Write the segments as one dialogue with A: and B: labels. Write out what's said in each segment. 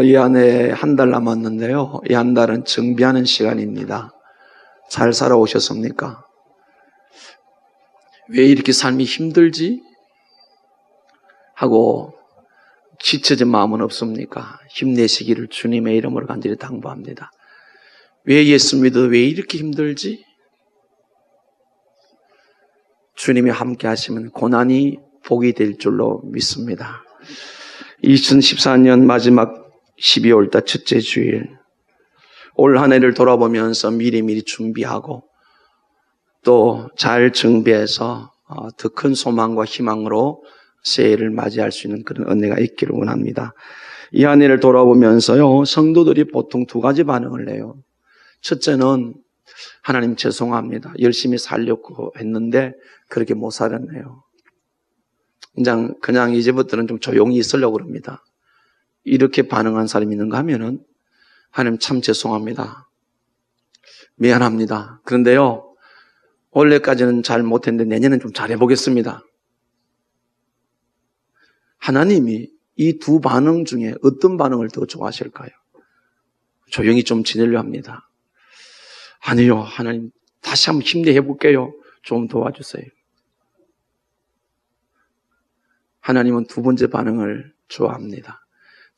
A: 이 안에 한 달 남았는데요. 이 한 달은 정비하는 시간입니다. 잘 살아오셨습니까? 왜 이렇게 삶이 힘들지? 하고 지쳐진 마음은 없습니까? 힘내시기를 주님의 이름으로 간절히 당부합니다. 왜 예수 믿어 왜 이렇게 힘들지? 주님이 함께 하시면 고난이 복이 될 줄로 믿습니다. 2014년 마지막 12월달 첫째 주일, 올 한 해를 돌아보면서 미리미리 준비하고 또 잘 정비해서 더 큰 소망과 희망으로 새해를 맞이할 수 있는 그런 은혜가 있기를 원합니다. 이 한 해를 돌아보면서요, 성도들이 보통 두 가지 반응을 해요. 첫째는 하나님 죄송합니다. 열심히 살려고 했는데 그렇게 못 살았네요. 그냥 이제부터는 좀 조용히 있으려고 그럽니다. 이렇게 반응한 사람이 있는가 하면은 하나님 참 죄송합니다. 미안합니다. 그런데요, 원래까지는 잘 못했는데 내년엔 좀 잘해보겠습니다. 하나님이 이 두 반응 중에 어떤 반응을 더 좋아하실까요? 조용히 좀 지내려 합니다. 아니요, 하나님 다시 한번 힘내해볼게요. 좀 도와주세요. 하나님은 두 번째 반응을 좋아합니다.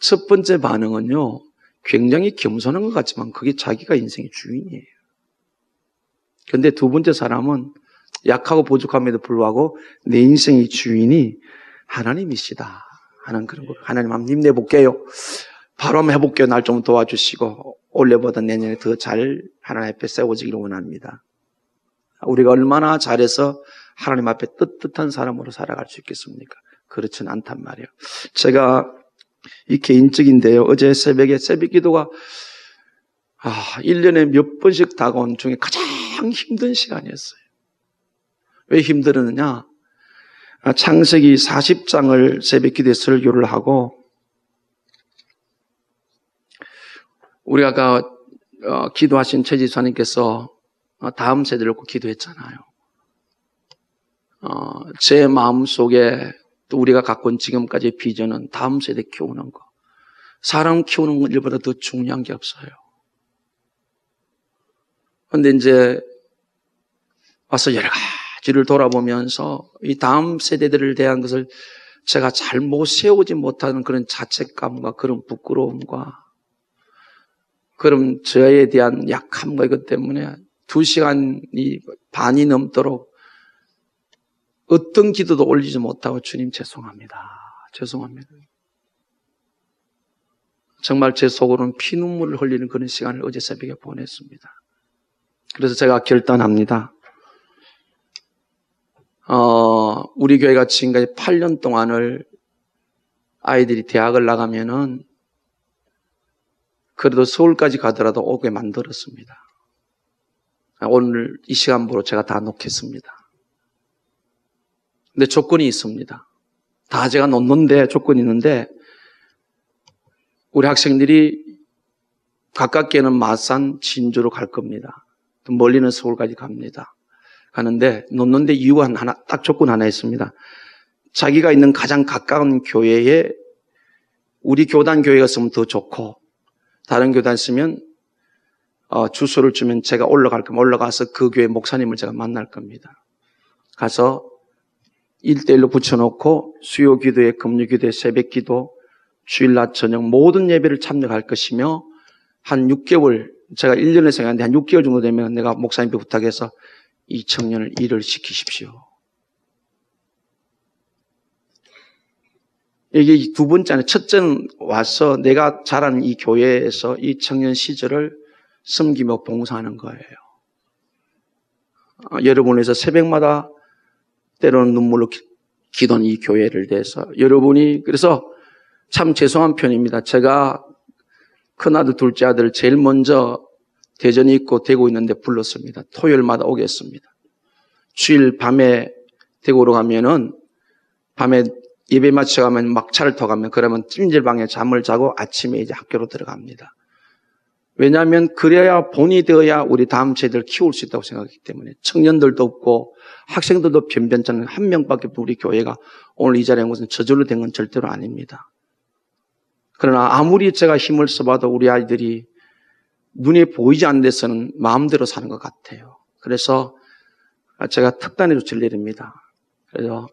A: 첫 번째 반응은요, 굉장히 겸손한 것 같지만 그게 자기가 인생의 주인이에요. 그런데 두 번째 사람은 약하고 부족함에도 불구하고 내 인생의 주인이 하나님이시다 하는 그런 거. 하나님 한번 힘내볼게요. 바로 한번 해볼게요. 날 좀 도와주시고 올해보다 내년에 더 잘 하나님 앞에 세워지기를 원합니다. 우리가 얼마나 잘해서 하나님 앞에 떳떳한 사람으로 살아갈 수 있겠습니까? 그렇진 않단 말이에요. 제가 이 개인적인데요. 어제 새벽에 새벽 기도가 1년에 몇 번씩 다가온 중에 가장 힘든 시간이었어요. 왜 힘들었느냐? 창세기 40장을 새벽 기도에 설교를 하고 우리 아까 기도하신 최 지사님께서 다음 세대를 놓고 기도했잖아요. 제 마음속에 또 우리가 갖고 온 지금까지의 비전은 다음 세대 키우는 거. 사람 키우는 일보다 더 중요한 게 없어요. 그런데 이제 와서 여러 가지를 돌아보면서 이 다음 세대들을 대한 것을 제가 잘못 세우지 못하는 그런 자책감과 그런 부끄러움과 그런 저에 대한 약함과 이것 때문에 2시간이 반이 넘도록 어떤 기도도 올리지 못하고 주님 죄송합니다. 죄송합니다. 정말 제 속으로는 피눈물을 흘리는 그런 시간을 어제 새벽에 보냈습니다. 그래서 제가 결단합니다. 우리 교회가 지금까지 8년 동안을 아이들이 대학을 나가면은 그래도 서울까지 가더라도 오게 만들었습니다. 오늘 이 시간부로 제가 다 놓겠습니다. 근데 조건이 있습니다. 다 제가 놓는데 조건이 있는데 우리 학생들이 가깝게는 마산, 진주로 갈 겁니다. 또 멀리는 서울까지 갑니다. 가는데 놓는데 이유가 딱 조건 하나 있습니다. 자기가 있는 가장 가까운 교회에 우리 교단 교회가 있으면 더 좋고 다른 교단 있으면 주소를 주면 제가 올라갈 겁니다. 올라가서 그 교회 목사님을 제가 만날 겁니다. 가서 1대1로 붙여놓고 수요 기도회, 금요 기도회, 새벽 기도, 주일 낮 저녁 모든 예배를 참여할 것이며 한 6개월, 제가 1년에 생각하는데 한 6개월 정도 되면 내가 목사님께 부탁해서 이 청년을 일을 시키십시오. 이게 두 번째는 첫째는 와서 내가 자란 이 교회에서 이 청년 시절을 섬기며 봉사하는 거예요. 여러분에서 새벽마다 때로는 눈물로 기도하는 이 교회를 대해서 여러분이 그래서 참 죄송한 편입니다. 제가 큰아들 둘째 아들을 제일 먼저 대전이 있고 대구 있는데 불렀습니다. 토요일마다 오겠습니다. 주일 밤에 대구로 가면은 밤에 예배 마치가면 막 차를 타고 가면 그러면 찜질방에 잠을 자고 아침에 이제 학교로 들어갑니다. 왜냐하면 그래야 본이 되어야 우리 다음 세대를 키울 수 있다고 생각하기 때문에 청년들도 없고 학생들도 변변찮은 한 명밖에 없는 우리 교회가 오늘 이 자리에 온 것은 저절로 된 건 절대로 아닙니다. 그러나 아무리 제가 힘을 써봐도 우리 아이들이 눈에 보이지 않는 데서는 마음대로 사는 것 같아요. 그래서 제가 특단의 조치를 내립니다. 그래서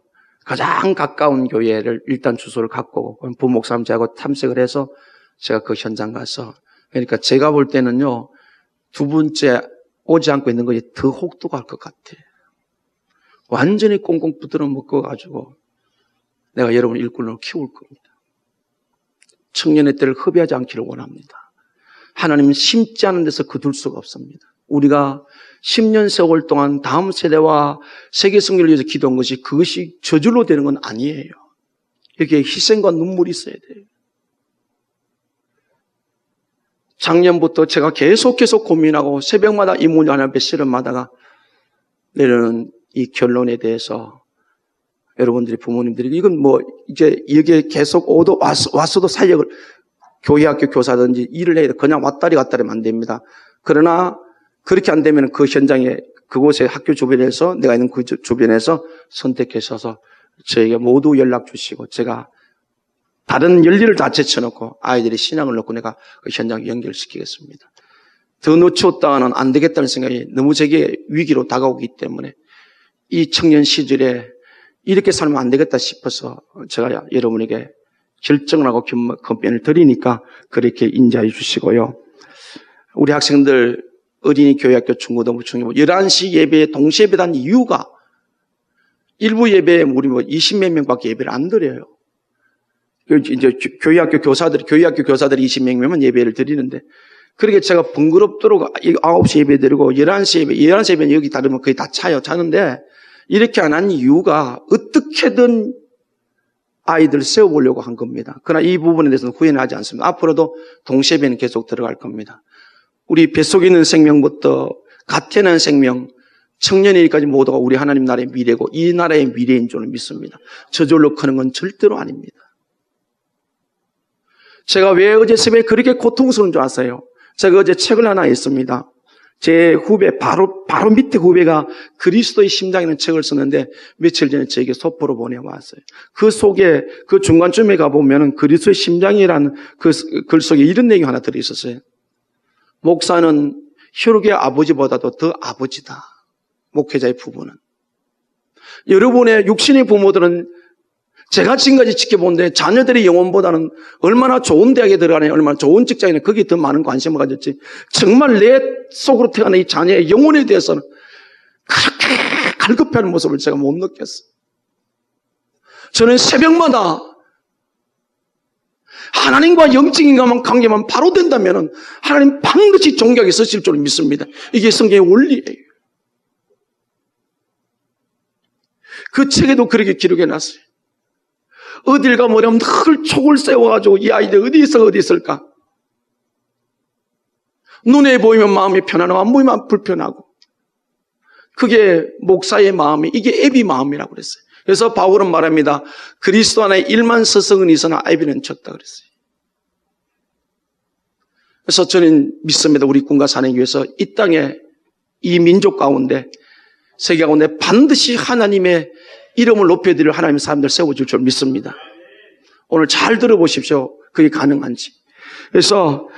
A: 가장 가까운 교회를 일단 주소를 갖고 부목사님 저하고 탐색을 해서 제가 그 현장 가서, 그러니까 제가 볼 때는요, 두 번째 오지 않고 있는 것이 더 혹독할 것 같아요. 완전히 꽁꽁 붙들어 묶어가지고 내가 여러분을 일꾼으로 키울 겁니다. 청년의 때를 허비하지 않기를 원합니다. 하나님은 심지 않은 데서 거둘 수가 없습니다. 우리가 10년 세월 동안 다음 세대와 세계 승리를 위해서 기도한 것이 그것이 저절로 되는 건 아니에요. 여기에 희생과 눈물이 있어야 돼요. 작년부터 제가 계속 고민하고 새벽마다 이 문제 하나 배실험마다가 내려는 이 결론에 대해서 여러분들이 부모님들이 이건 뭐 이제 여기에 계속 왔어도 사역을 교회 학교 교사든지 일을 해야 돼. 그냥 왔다리 갔다리 하면 안 됩니다. 그러나 그렇게 안 되면 그 현장에 그곳에 학교 주변에서 내가 있는 그 주변에서 선택하셔서 저에게 모두 연락 주시고 제가 다른 열일을 다 제쳐놓고 아이들이 신앙을 넣고 내가 그 현장에 연결시키겠습니다. 더 늦췄다가는 안 되겠다는 생각이 너무 제게 위기로 다가오기 때문에 이 청년 시절에 이렇게 살면 안 되겠다 싶어서 제가 여러분에게 결정을 하고 권면을 드리니까 그렇게 인자해 주시고요. 우리 학생들 어린이 교회학교 중고등부 중고등부 11시 예배에 동시에 예배한 이유가 일부 예배에 우리 20몇 명밖에 예배를 안 드려요. 이제 교회학교 교사들이 20몇 명만 예배를 드리는데 그렇게 제가 번거롭도록 9시 예배 드리고 11시 예배는 여기 다르면 거의 다 차는데 이렇게 안 한 이유가 어떻게든 아이들 세워보려고 한 겁니다. 그러나 이 부분에 대해서는 후회는 하지 않습니다. 앞으로도 동시에 예배는 계속 들어갈 겁니다. 우리 뱃속에 있는 생명부터 갓 태어난 생명, 청년이기까지 모두가 우리 하나님 나라의 미래고 이 나라의 미래인 줄을 믿습니다. 저절로 크는 건 절대로 아닙니다. 제가 왜 어제 새벽에 그렇게 고통스러운 줄 아세요? 제가 어제 책을 하나 읽습니다. 제 후배, 바로 밑에 후배가 그리스도의 심장이라는 책을 썼는데 며칠 전에 저에게 소포로 보내왔어요. 그 속에, 그 중간쯤에 가보면은 그리스도의 심장이라는 그 글 속에 이런 내용이 하나 들어있었어요. 목사는 혈육의 아버지보다도 더 아버지다. 목회자의 부부는. 여러분의 육신의 부모들은 제가 지금까지 지켜본데 자녀들의 영혼보다는 얼마나 좋은 대학에 들어가냐, 얼마나 좋은 직장이냐, 거기에 더 많은 관심을 가졌지. 정말 내 속으로 태어난 이 자녀의 영혼에 대해서는 그렇게 갈급해하는 모습을 제가 못 느꼈어요. 저는 새벽마다 하나님과 영적인 관계만 바로 된다면 하나님 반드시 종교하게 쓰실 줄 믿습니다. 이게 성경의 원리예요. 그 책에도 그렇게 기록해놨어요. 어딜 가면 늘 촉을 세워가지고 이 아이들 어디 있을까? 눈에 보이면 마음이 편안하고 안 보이면 불편하고. 그게 목사의 마음이, 이게 애비 마음이라고 그랬어요. 그래서 바울은 말합니다. 그리스도 안에 일만 서성은 있으나 애비는 적다 그랬어요. 그래서 저는 믿습니다. 우리 꿈과 산행 위해서 이 땅에 이 민족 가운데 세계 가운데 반드시 하나님의 이름을 높여드릴 하나님의 사람들 세워줄 줄 믿습니다. 오늘 잘 들어보십시오. 그게 가능한지. 그래서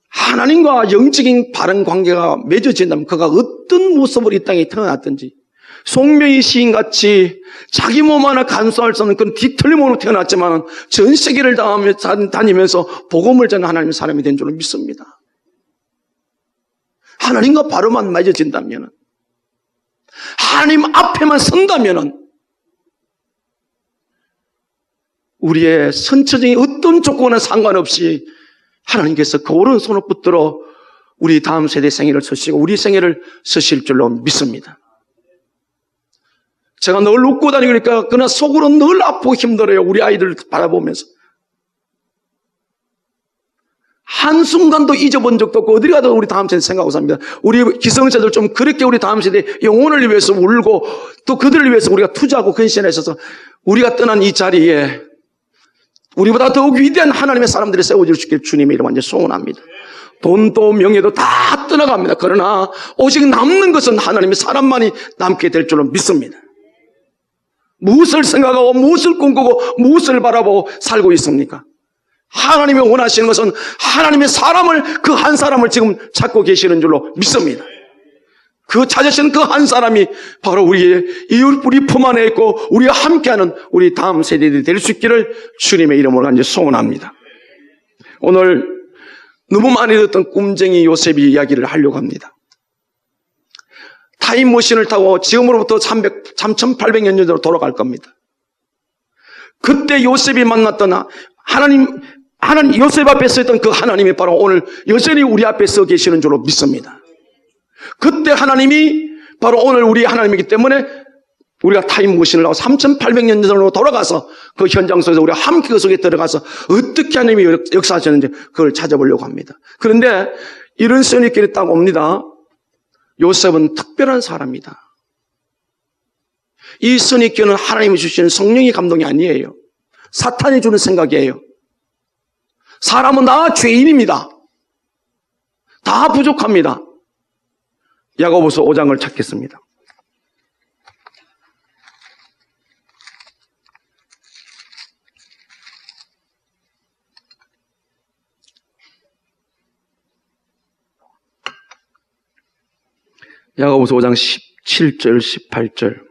A: 하나님과 영적인 바른 관계가 맺어진다면 그가 어떤 모습으로 이 땅에 태어났든지 송명희 시인같이 자기 몸 하나 간수할 수 없는 그런 뒤틀린 몸으로 태어났지만 전 세계를 다니면서 복음을 전하는 하나님의 사람이 된 줄로 믿습니다. 하나님과 바로만 맺어진다면, 하나님 앞에만 선다면 우리의 선처적인 어떤 조건과 상관없이 하나님께서 그 오른손을 붙들어 우리 다음 세대 생애를 쓰시고 우리 생애를 쓰실 줄로 믿습니다. 제가 늘 웃고 다니니까 그러나 속으로 늘 아프고 힘들어요. 우리 아이들을 바라보면서. 한순간도 잊어본 적도 없고 어디 가도 우리 다음 세대 생각하고 삽니다. 우리 기성세들 좀 그렇게 우리 다음 세대 영혼을 위해서 울고 또 그들을 위해서 우리가 투자하고 근신에 있어서 우리가 떠난 이 자리에 우리보다 더욱 위대한 하나님의 사람들이 세워주시길 주님의 이름 완전 소원합니다. 돈도 명예도 다 떠나갑니다. 그러나 오직 남는 것은 하나님의 사람만이 남게 될 줄로 믿습니다. 무엇을 생각하고 무엇을 꿈꾸고 무엇을 바라보고 살고 있습니까? 하나님이 원하시는 것은 하나님의 사람을, 그 한 사람을 지금 찾고 계시는 줄로 믿습니다. 그 찾으시는 그 한 사람이 바로 우리 품 안에 있고 우리와 함께하는 우리 다음 세대들이 될 수 있기를 주님의 이름으로 간절히 소원합니다. 오늘 너무 많이 듣던 꿈쟁이 요셉이 이야기를 하려고 합니다. 타임머신을 타고 지금으로부터 3800년 전으로 돌아갈 겁니다. 그때 요셉이 만났던 하나님 요셉 앞에 서 있던 그 하나님이 바로 오늘 여전히 우리 앞에 서 계시는 줄로 믿습니다. 그때 하나님이 바로 오늘 우리 하나님이기 때문에 우리가 타임머신을 하고 3800년 전으로 돌아가서 그 현장 속에서 우리가 함께 그 속에 들어가서 어떻게 하나님이 역사하셨는지 그걸 찾아보려고 합니다. 그런데 이런 선입견이 딱 옵니다. 요셉은 특별한 사람이다. 이 선입견은 하나님이 주시는 성령의 감동이 아니에요. 사탄이 주는 생각이에요. 사람은 다 죄인입니다. 다 부족합니다. 야고보서 5장을 찾겠습니다. 야고보서 5장 17절 18절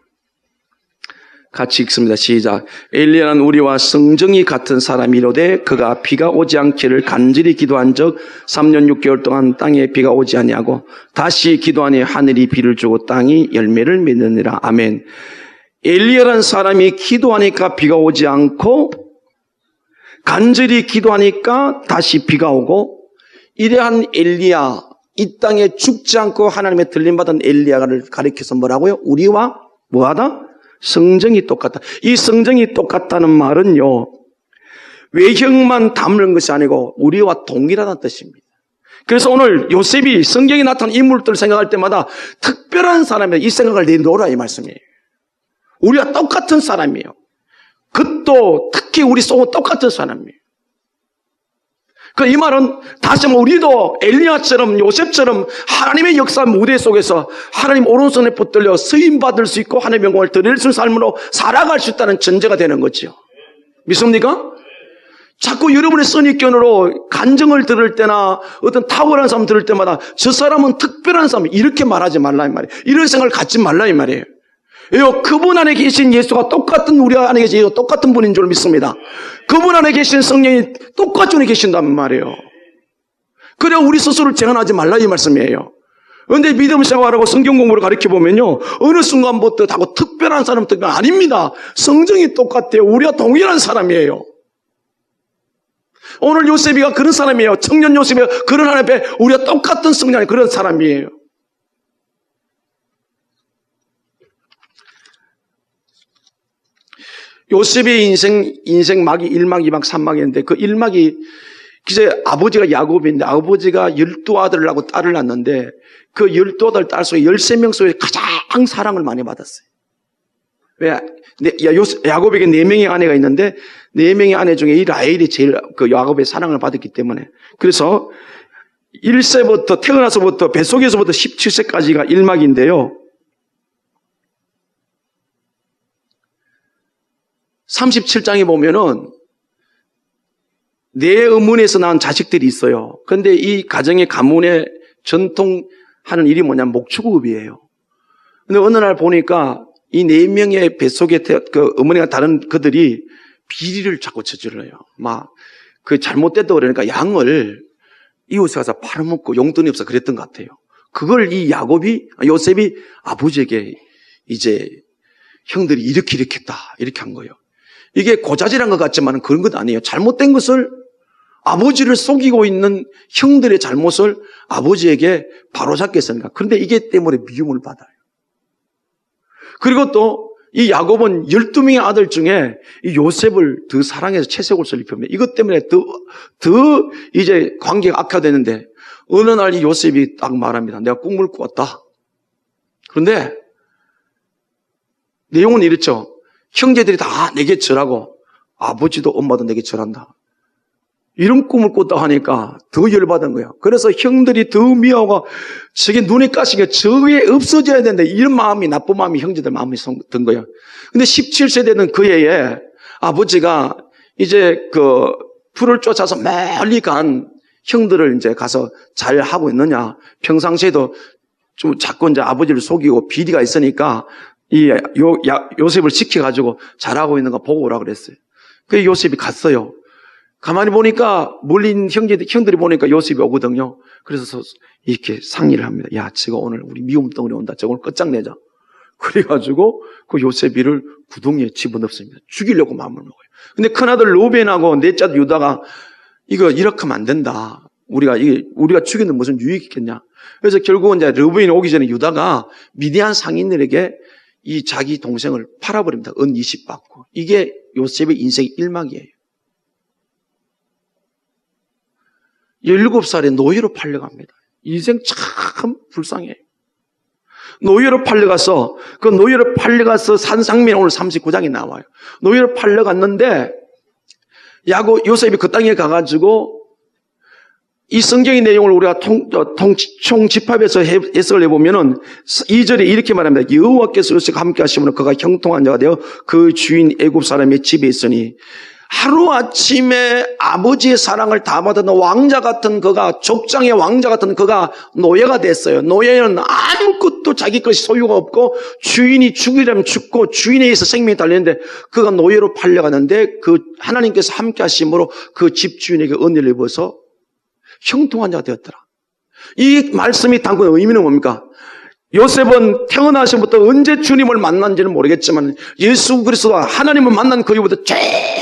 A: 같이 읽습니다. 시작. 엘리야는 우리와 성정이 같은 사람이로되 그가 비가 오지 않기를 간절히 기도한 적 3년 6개월 동안 땅에 비가 오지 아니하고 다시 기도하니 하늘이 비를 주고 땅이 열매를 맺느니라. 아멘. 엘리야라는 사람이 기도하니까 비가 오지 않고 간절히 기도하니까 다시 비가 오고, 이러한 엘리야, 이 땅에 죽지 않고 하나님의 들림받은 엘리야를 가리켜서 뭐라고요? 우리와 뭐하다? 성정이 똑같다. 이 성정이 똑같다는 말은요, 외형만 담는 것이 아니고 우리와 동일하다는 뜻입니다. 그래서 오늘 요셉이 성경에 나타난 인물들을 생각할 때마다 특별한 사람이다, 이 생각을 내놓으라 이 말씀이에요. 우리와 똑같은 사람이에요. 그것도 특히 우리 속은 똑같은 사람이에요. 이 말은 다시 한번 우리도 엘리야처럼 요셉처럼 하나님의 역사 무대 속에서 하나님 오른손에 붙들려 쓰임받을 수 있고 하나님의 영광을 드릴 수 있는 삶으로 살아갈 수 있다는 전제가 되는 거죠. 믿습니까? 자꾸 여러분의 선입견으로 간증을 들을 때나 어떤 탁월한 사람 들을 때마다 저 사람은 특별한 사람, 이렇게 말하지 말라 이 말이에요. 이런 생각을 갖지 말라 이 말이에요. 왜요? 그분 안에 계신 예수가 똑같은 우리 안에 계신 똑같은 분인 줄 믿습니다. 그분 안에 계신 성령이 똑같이 계신단 말이에요. 그래야 우리 스스로를 제한하지 말라 이 말씀이에요. 그런데 믿음 생활하고 성경 공부를 가르쳐보면요, 어느 순간부터 다고 특별한 사람 특별 아닙니다. 성정이 똑같아요. 우리가 동일한 사람이에요. 오늘 요셉이가 그런 사람이에요. 청년 요셉이 그런 하나님 앞에 우리가 똑같은 성령이 그런 사람이에요. 요셉의 인생 막이 1막, 2막, 3막이었는데 그 1막이 기재 아버지가 야곱인데 아버지가 12아들을 낳고 딸을 낳았는데 그 12아들 딸 속에 13명 속에 가장 사랑을 많이 받았어요. 왜? 야곱에게 4명의 아내가 있는데 4명의 아내 중에 이 라헬이 제일 그 야곱의 사랑을 받았기 때문에, 그래서 1세부터 태어나서부터 뱃속에서부터 17세까지가 1막인데요. 37장에 보면은 내 어머니에서 낳은 자식들이 있어요. 그런데 이 가정의 가문에 전통하는 일이 뭐냐면 목축업이에요. 근데 어느 날 보니까 이 4명의 뱃속에 그 어머니가 다른 그들이 비리를 자꾸 저질러요. 막 그 잘못됐다 그러니까 양을 이웃에 가서 팔아먹고 용돈이 없어 그랬던 것 같아요. 그걸 이 요셉이 아버지에게 이제 형들이 이렇게 했다 이렇게 한 거예요. 이게 고자질한 것 같지만 그런 것 아니에요. 잘못된 것을, 아버지를 속이고 있는 형들의 잘못을 아버지에게 바로잡게 했으니까. 그런데 이게 때문에 미움을 받아요. 그리고 또 이 야곱은 12명의 아들 중에 이 요셉을 더 사랑해서 채색옷을 입힙니다. 이것 때문에 더 이제 관계가 악화되는데 어느 날 이 요셉이 딱 말합니다. 내가 꿈을 꾸었다. 그런데 내용은 이렇죠. 형제들이 다 내게 절하고 아버지도 엄마도 내게 절한다. 이런 꿈을 꿨다 하니까 더 열받은 거예요. 그래서 형들이 더 미워하고 저게 눈에 까시게 저게 없어져야 되는데 이런 마음이, 나쁜 마음이 형제들 마음이 든 거예요. 근데 17세 되는 그 해에 아버지가 이제 그 풀을 쫓아서 멀리 간 형들을 이제 가서 잘 하고 있느냐. 평상시에도 좀 자꾸 이제 아버지를 속이고 비리가 있으니까 요셉을 지켜가지고 잘하고 있는 거 보고 오라 그랬어요. 그래서 요셉이 갔어요. 가만히 보니까 멀리 있는 형들이 보니까 요셉이 오거든요. 그래서 이렇게 상의를 합니다. 야, 제가 오늘 우리 미움 덩어리 온다. 저거 오늘 끝장내자. 그래가지고 그 요셉이를 구덩이에 집어넣습니다. 죽이려고 마음을 먹어요. 근데 큰아들 로벤하고 넷째 유다가 이거 이렇게 하면 안 된다. 우리가 죽이는 무슨 유익이 있겠냐. 그래서 결국은 이제 로벤이 오기 전에 유다가 미디안 상인들에게 이 자기 동생을 팔아버립니다. 은 20 받고. 이게 요셉의 인생의 일막이에요. 17살에 노예로 팔려갑니다. 인생 참 불쌍해요. 노예로 팔려가서 산 장면이 오늘 39장에 나와요. 노예로 팔려갔는데 요셉이 그 땅에 가가지고 이 성경의 내용을 우리가 총집합해서 해석을 해보면은 2절에 이렇게 말합니다. 여호와께서 요셉과 함께 하시면 그가 형통한 자가 되어 그 주인 애굽 사람의 집에 있으니 하루아침에 아버지의 사랑을 다 받았던 왕자 같은 그가, 족장의 왕자 같은 그가 노예가 됐어요. 노예는 아무것도 자기 것이 소유가 없고 주인이 죽이려면 죽고 주인에 의해서 생명이 달리는데 그가 노예로 팔려가는데 그 하나님께서 함께 하심으로 그 집주인에게 은혜를 입어서 형통한 자가 되었더라. 이 말씀이 담고 의미는 뭡니까? 요셉은 태어나서부터 언제 주님을 만난지는 모르겠지만 예수 그리스도와 하나님을 만난 그 이후부터 쭉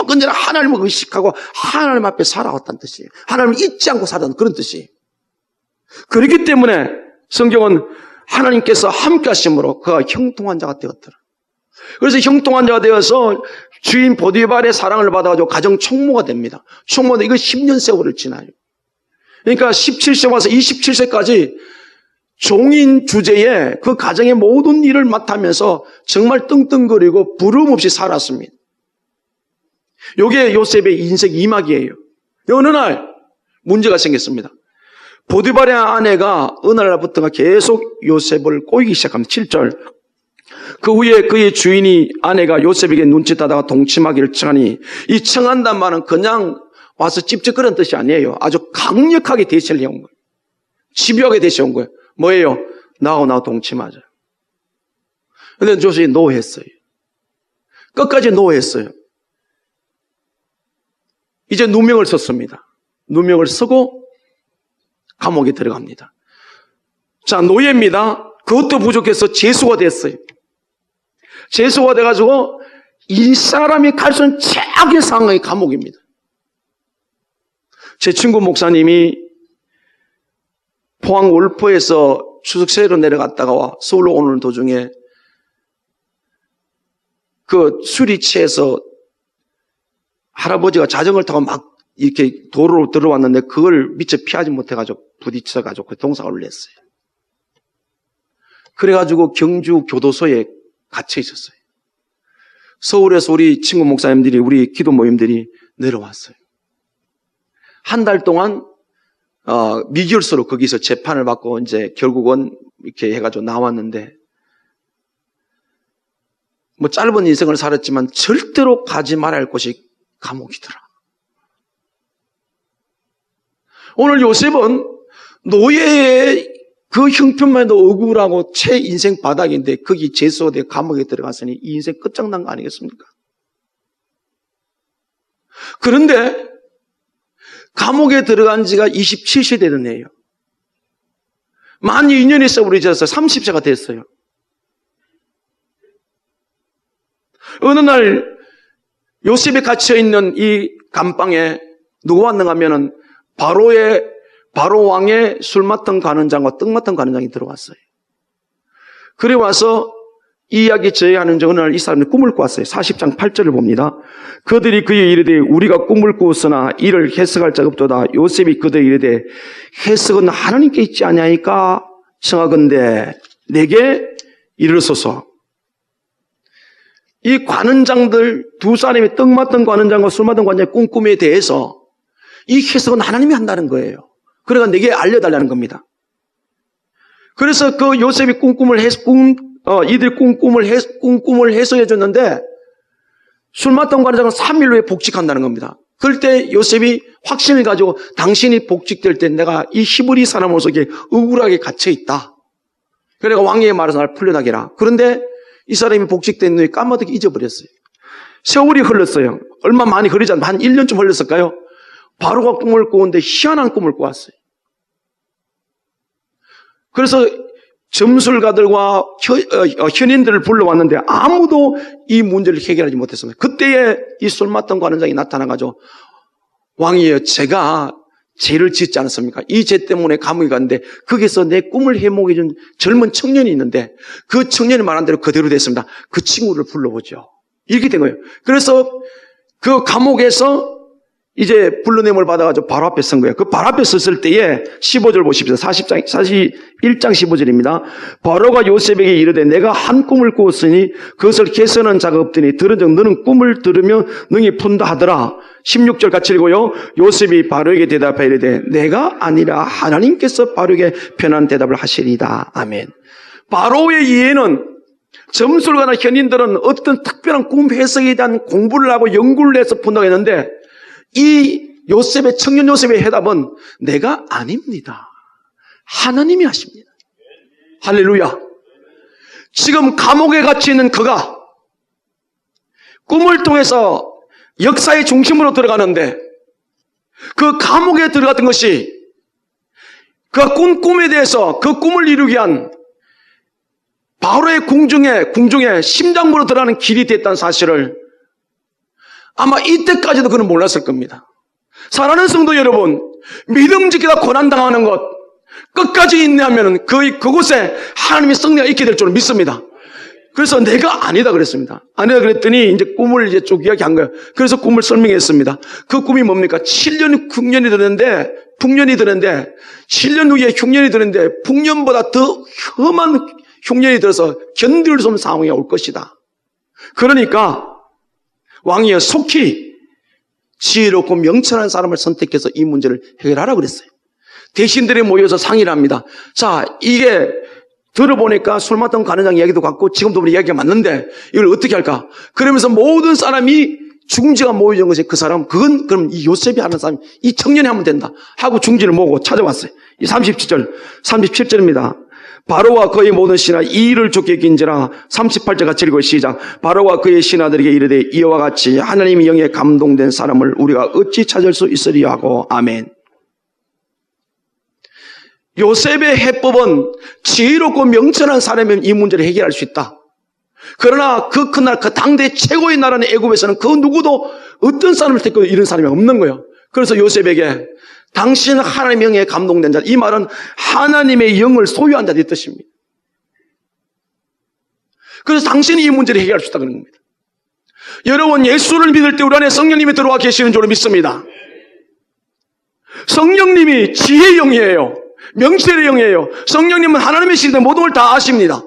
A: 언제나 하나님을 의식하고 하나님 앞에 살아왔다는 뜻이에요. 하나님을 잊지 않고 살았다는 그런 뜻이에요. 그렇기 때문에 성경은 하나님께서 함께 하심으로 그가 형통한 자가 되었더라. 그래서 형통한 자가 되어서 주인 보디발의 사랑을 받아가지고 가정 총무가 됩니다. 총무는 이거 10년 세월을 지나요. 그러니까 17세 와서 27세까지 종인 주제에 그 가정의 모든 일을 맡으면서 정말 떵떵거리고 부름 없이 살았습니다. 이게 요셉의 인생 2막이에요. 어느 날 문제가 생겼습니다. 보디발의 아내가 어느 날부터가 계속 요셉을 꼬이기 시작합니다. 7절. 그 후에 그의 주인이 아내가 요셉에게 눈짓하다가 동침하기를 청하니 이 청한단 말은 그냥 와서 찝쩍거리는 뜻이 아니에요. 아주 강력하게 대시를 해온 거예요. 집요하게 대시해온 거예요. 뭐예요? 나하고 동침하자. 그런데 요셉이 노했어요. 끝까지 노했어요. 이제 누명을 썼습니다. 누명을 쓰고 감옥에 들어갑니다. 자, 노예입니다. 그것도 부족해서 재수가 됐어요. 재수가 돼가지고 이 사람이 갈 수 있는 최악의 상황이 감옥입니다. 제 친구 목사님이 포항 월포에서 추석세로 내려갔다가 서울로 오는 도중에 그 술이 취해서 할아버지가 자전거를 타고 막 이렇게 도로로 들어왔는데 그걸 미처 피하지 못해가지고 부딪혀가지고 그 동사가 냈어요. 그래가지고 경주 교도소에 갇혀 있었어요. 서울에서 우리 친구 목사님들이, 우리 기도 모임들이 내려왔어요. 한 달 동안 미결서로 거기서 재판을 받고 이제 결국은 이렇게 해가지고 나왔는데 뭐 짧은 인생을 살았지만 절대로 가지 말아야 할 곳이 감옥이더라. 오늘 요셉은 노예의 그 형편만 해도 억울하고 최 인생 바닥인데 거기 재수대 감옥에 들어갔으니 이 인생 끝장난 거 아니겠습니까? 그런데 감옥에 들어간 지가 27세 되는 애예요. 만 2년이 세월이져서 30세가 됐어요. 어느 날 요셉이 갇혀있는 이 감방에 누가 왔는가 하면은 바로 왕의 술 맡은 관원장과 떡 맡은 관원장이 들어왔어요. 그래 와서 이 이야기 저해하는 어느 날 이 사람이 꿈을 꾸었어요. 40장 8절을 봅니다. 그들이 그의 이르되 우리가 꿈을 꾸었으나 이를 해석할 자가 없도다. 요셉이 그들이 이르되 해석은 하나님께 있지 아니하니까 청하건대 내게 이르소서. 이 관원장들 두 사람이 떡 맡은 관원장과 술 맡은 관원장의 꿈에 대해서 이 해석은 하나님이 한다는 거예요. 그러니까 내게 알려달라는 겁니다. 그래서 그 요셉이 이들 꿈꿈을 해석해 줬는데 술 맡은 관원장은 3일 후에 복직한다는 겁니다. 그럴 때 요셉이 확신을 가지고 당신이 복직될 때 내가 이 히브리 사람 속에 억울하게 갇혀있다. 그러니까 왕의 말해서 날 풀려나게 해라. 그런데 이 사람이 복직된 후에 까마득히 잊어버렸어요. 세월이 흘렀어요. 얼마 많이 흐르지 않나 한 1년쯤 흘렀을까요? 바로가 꿈을 꾸는데 희한한 꿈을 꾸었어요. 그래서 점술가들과 현인들을 불러왔는데 아무도 이 문제를 해결하지 못했습니다. 그때에 이 솔마탄 관원장이 나타나가지고 왕이여, 제가 죄를 짓지 않았습니까? 이 죄 때문에 감옥에 갔는데 거기서 내 꿈을 해몽해준 젊은 청년이 있는데 그 청년이 말한 대로 그대로 됐습니다. 그 친구를 불러보죠. 이렇게 된 거예요. 그래서 그 감옥에서 이제 불러냄을 받아가지고 바로 앞에 선 거예요. 그 바로 앞에 섰을 때에 15절 보십시오. 41장 15절입니다. 바로가 요셉에게 이르되 내가 한 꿈을 꾸었으니 그것을 개선한 자가 없더니 들은 적 너는 꿈을 들으며 능히 푼다 하더라. 16절 같이 읽고요. 요셉이 바로에게 대답하여 이르되 내가 아니라 하나님께서 바로에게 편한 대답을 하시리이다. 아멘. 바로의 이해는 점술가나 현인들은 어떤 특별한 꿈 해석에 대한 공부를 하고 연구를 해서 푼다고 했는데 이 요셉의, 청년 요셉의 해답은 내가 아닙니다. 하나님이 하십니다. 할렐루야. 지금 감옥에 갇혀 있는 그가 꿈을 통해서 역사의 중심으로 들어가는데 그 감옥에 들어갔던 것이 그 꿈에 대해서 그 꿈을 이루기 위한 바로의 궁중에 심장부로 들어가는 길이 됐다는 사실을 아마 이때까지도 그는 몰랐을 겁니다. 사랑하는 성도 여러분, 믿음 지키다 고난당하는 것 끝까지 인내하면 그곳에 하나님의 섭리가 있게 될 줄 믿습니다. 그래서 내가 아니다 그랬습니다. 아니다 그랬더니 이제 꿈을 이제 쭉 이야기한 거예요. 그래서 꿈을 설명했습니다. 그 꿈이 뭡니까? 7년 흉년이 드는데 풍년이 드는데 7년 후에 흉년이 드는데 풍년보다 더 험한 흉년이 들어서 견딜 수 없는 상황이 올 것이다. 그러니까 왕이여 속히 지혜롭고 명철한 사람을 선택해서 이 문제를 해결하라 그랬어요. 대신들이 모여서 상의를 합니다. 자, 이게 들어보니까 솔마탄 관원장 이야기도 같고 지금도 우리 이야기가 맞는데 이걸 어떻게 할까? 그러면서 모든 사람이 중지가 모여진 것이 그 사람, 그럼 이 요셉이 하는 사람, 이 청년이 하면 된다 하고 중지를 모으고 찾아왔어요. 이 37절입니다. 바로와 그의 모든 신하 이 일을 좋게 여긴지라. 38절 같이 읽고 시작. 바로와 그의 신하들에게 이르되 이와 같이 하나님의 영에 감동된 사람을 우리가 어찌 찾을 수 있으리요 하고. 아멘. 요셉의 해법은 지혜롭고 명철한 사람이면 이 문제를 해결할 수 있다. 그러나 그 그날 그 당대 최고의 나라는 애굽에서는 그 누구도 어떤 사람을 택고 이런 사람이 없는 거예요. 그래서 요셉에게 당신은 하나님의 영에 감동된 자, 이 말은 하나님의 영을 소유한 자의 뜻입니다. 그래서 당신이 이 문제를 해결할 수 있다는 겁니다. 여러분, 예수를 믿을 때 우리 안에 성령님이 들어와 계시는 줄로 믿습니다. 성령님이 지혜의 영이에요. 명철의 영이에요. 성령님은 하나님의 신인데 모든 걸 다 아십니다.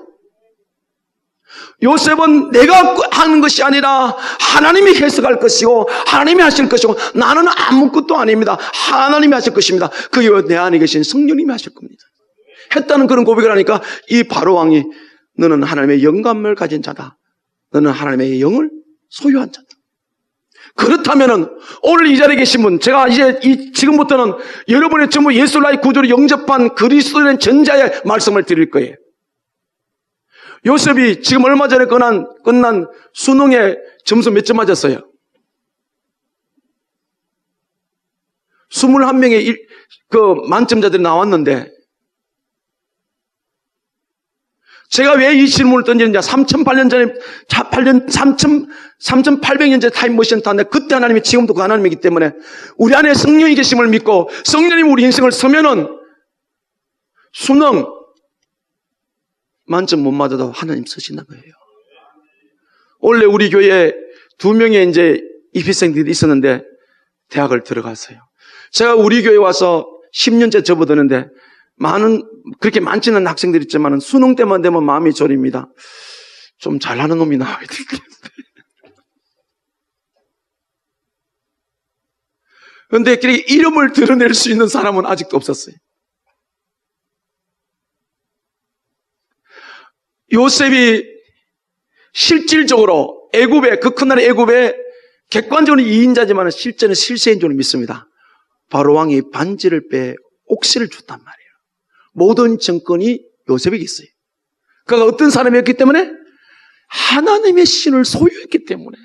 A: 요셉은 내가 하는 것이 아니라 하나님이 해석할 것이고 하나님이 하실 것이고 나는 아무것도 아닙니다. 하나님이 하실 것입니다. 그게 내 안에 계신 성령님이 하실 겁니다. 했다는 그런 고백을 하니까 이 바로 왕이 너는 하나님의 영감을 가진 자다. 너는 하나님의 영을 소유한 자다. 그렇다면은 오늘 이 자리에 계신 분, 제가 이제 지금부터는 여러분의 전부 예수라의 구주를 영접한 그리스도인 전자의 말씀을 드릴 거예요. 요셉이 지금 얼마 전에 끝난 수능에 점수 몇 점 맞았어요? 21명의 그 만점자들이 나왔는데 제가 왜 이 질문을 던지는지 3,800년 전에 타임머신 탔는데 그때 하나님이 지금도 그 하나님이기 때문에 우리 안에 성령이 계심을 믿고 성령님이 우리 인생을 서면은 수능 만점 못 맞아도 하나님 쓰신다는 거예요. 원래 우리 교회에 2명의 이제 입시생들이 있었는데 대학을 들어갔어요. 제가 우리 교회 와서 10년째 접어드는데 그렇게 많지는 학생들이 있지만 수능 때만 되면 마음이 저립니다. 좀 잘하는 놈이 나와야 되겠는데. 그런데 이름을 드러낼 수 있는 사람은 아직도 없었어요. 요셉이 실질적으로 그 큰 나라 애굽에 객관적으로 2인자지만 실제는 실세인 줄 믿습니다. 바로 왕이 반지를 빼 옥새를 줬단 말이에요. 모든 정권이 요셉에게 있어요. 그가 어떤 사람이었기 때문에? 하나님의 신을 소유했기 때문에.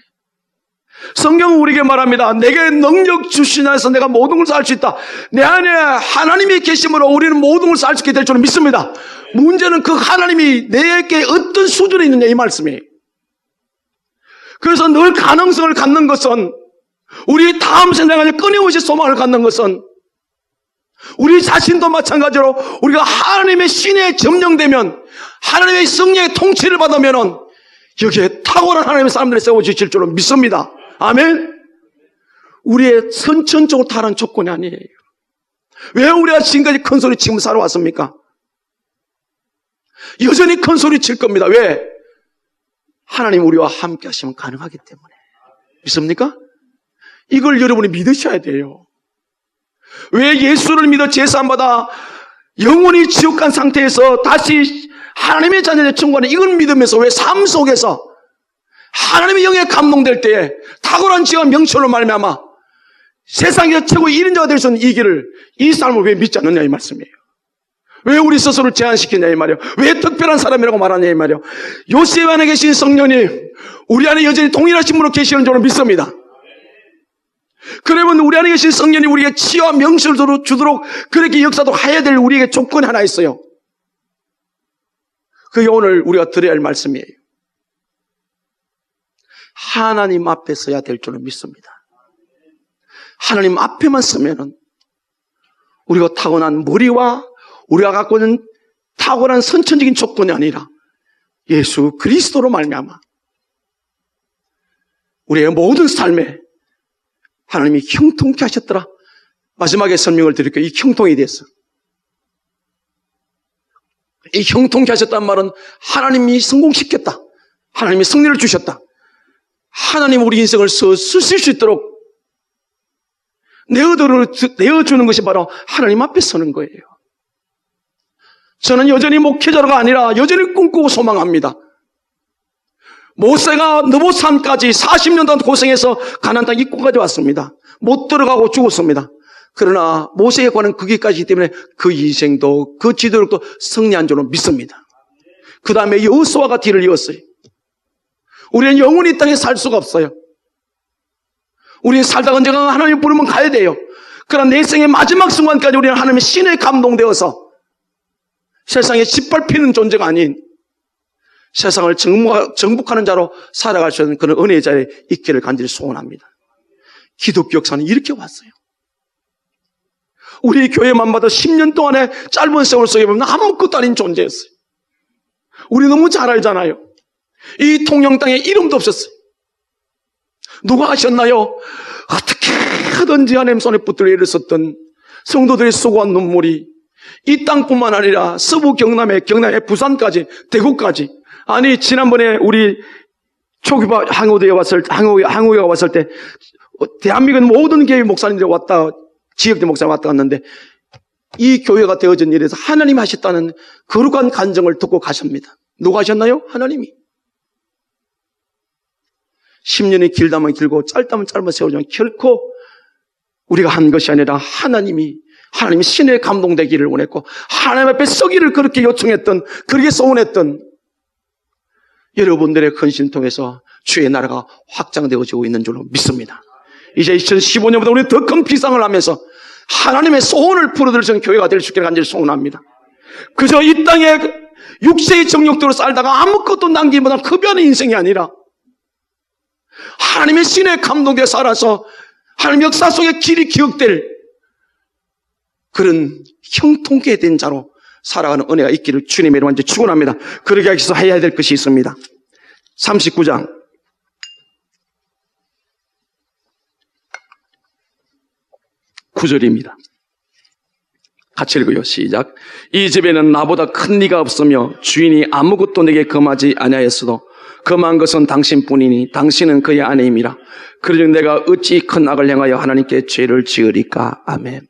A: 성경은 우리에게 말합니다. 내게 능력 주신 안에서 내가 모든 것을 알 수 있다. 내 안에 하나님이 계심으로 우리는 모든 것을 알 수 있게 될 줄은 믿습니다. 문제는 그 하나님이 내게 어떤 수준에 있느냐 이 말씀이에요. 그래서 늘 가능성을 갖는 것은, 우리 다음 생각에 끊임없이 소망을 갖는 것은, 우리 자신도 마찬가지로 우리가 하나님의 신에 점령되면, 하나님의 성령의 통치를 받으면 여기에 탁월한 하나님의 사람들이 세워지실 줄은 믿습니다. 아멘. 우리의 선천적으로 다른 조건이 아니에요. 왜 우리가 지금까지 큰 소리 치며 살아왔습니까? 여전히 큰 소리 칠 겁니다. 왜? 하나님 우리와 함께 하시면 가능하기 때문에. 믿습니까? 이걸 여러분이 믿으셔야 돼요. 왜 예수를 믿어 제사함받아 영원히 지옥 간 상태에서 다시 하나님의 자녀의 청구하는 이걸 믿으면서 왜 삶 속에서 하나님의 영에 감동될 때에 탁월한 지혜와 명철로 말미암아 세상에서 최고의 1인자가 될 수 있는 이 길을, 이 삶을 왜 믿지 않느냐 이 말씀이에요. 왜 우리 스스로를 제한시키냐 이 말이에요. 왜 특별한 사람이라고 말하냐 이 말이에요. 요셉 안에 계신 성령님 우리 안에 여전히 동일하신 분으로 계시는 줄로 믿습니다. 그러면 우리 안에 계신 성령이 우리에게 치유와 명철을 주도록 그렇게 역사도 해야 될 우리에게 조건이 하나 있어요. 그게 오늘 우리가 들어야 할 말씀이에요. 하나님 앞에 서야 될 줄은 믿습니다. 하나님 앞에만 서면은 우리가 타고난 머리와 우리가 갖고 있는 탁월한 선천적인 조건이 아니라 예수 그리스도로 말미암아 우리의 모든 삶에 하나님이 형통케 하셨더라. 마지막에 설명을 드릴게요. 이 형통에 대해서. 이 형통케 하셨다는 말은 하나님이 성공시켰다. 하나님이 승리를 주셨다. 하나님 우리 인생을 쓰실 수 있도록 내어주는 것이 바로 하나님 앞에 서는 거예요. 저는 여전히 목회자가 아니라 여전히 꿈꾸고 소망합니다. 모세가 느보산까지 40년 동안 고생해서 가나안 땅 입구까지 왔습니다. 못 들어가고 죽었습니다. 그러나 모세에 관한 그 길까지 때문에 그 인생도 그 지도력도 승리한 줄로 믿습니다. 그 다음에 여호수아가 뒤를 이었어요. 우리는 영원히 이 땅에 살 수가 없어요. 우리는 살다가 언젠가 하나님 부르면 가야 돼요. 그러나 내 생의 마지막 순간까지 우리는 하나님의 신에 감동되어서 세상에 짓밟히는 존재가 아닌 세상을 정복하는 자로 살아갈 수 있는 그런 은혜의 자리에 있기를 간절히 소원합니다. 기독교 역사는 이렇게 왔어요. 우리 교회만 봐도 10년 동안의 짧은 세월 속에 보면 아무것도 아닌 존재였어요. 우리 너무 잘 알잖아요. 이 통영 땅에 이름도 없었어요. 누가 하셨나요? 어떻게 하든지 하나님 손에 붙들려 일었었던 성도들의 수고한 눈물이 이 땅뿐만 아니라 서부 경남에 부산까지 대구까지, 아니 지난번에 우리 초기파 항우가 왔을 때 대한민국 모든 교회 목사님들이 왔다, 지역대 목사님 왔다 갔는데 이 교회가 되어진 일에서 하나님이 하셨다는 거룩한 간증을 듣고 가십니다. 누가 하셨나요? 하나님이. 10년이 길다면 길고 짧다면 짧은 세월이지만 결코 우리가 한 것이 아니라 하나님이 신에 감동되기를 원했고 하나님 앞에 서기를 그렇게 요청했던, 그렇게 소원했던 여러분들의 헌신 통해서 주의 나라가 확장되어지고 있는 줄로 믿습니다. 이제 2015년보다 우리는 더 큰 비상을 하면서 하나님의 소원을 풀어들이는 교회가 될 수 있기를 간절히 소원합니다. 그저 이 땅에 육체의 정욕대로 살다가 아무것도 남기보다 흡연의 인생이 아니라 하나님의 신에 감동되어 살아서 하나님 역사 속에 길이 기억될 그런 형통케 된 자로 살아가는 은혜가 있기를 주님의 이름으로 축원합니다. 그러기 위해서 해야 될 것이 있습니다. 39장 9절입니다. 같이 읽어요. 시작. 이 집에는 나보다 큰 이가 없으며 주인이 아무것도 내게 금하지 아니하였어도 금한 것은 당신뿐이니 당신은 그의 아내임이라. 그러즉 내가 어찌 큰 악을 행하여 하나님께 죄를 지으리까. 아멘.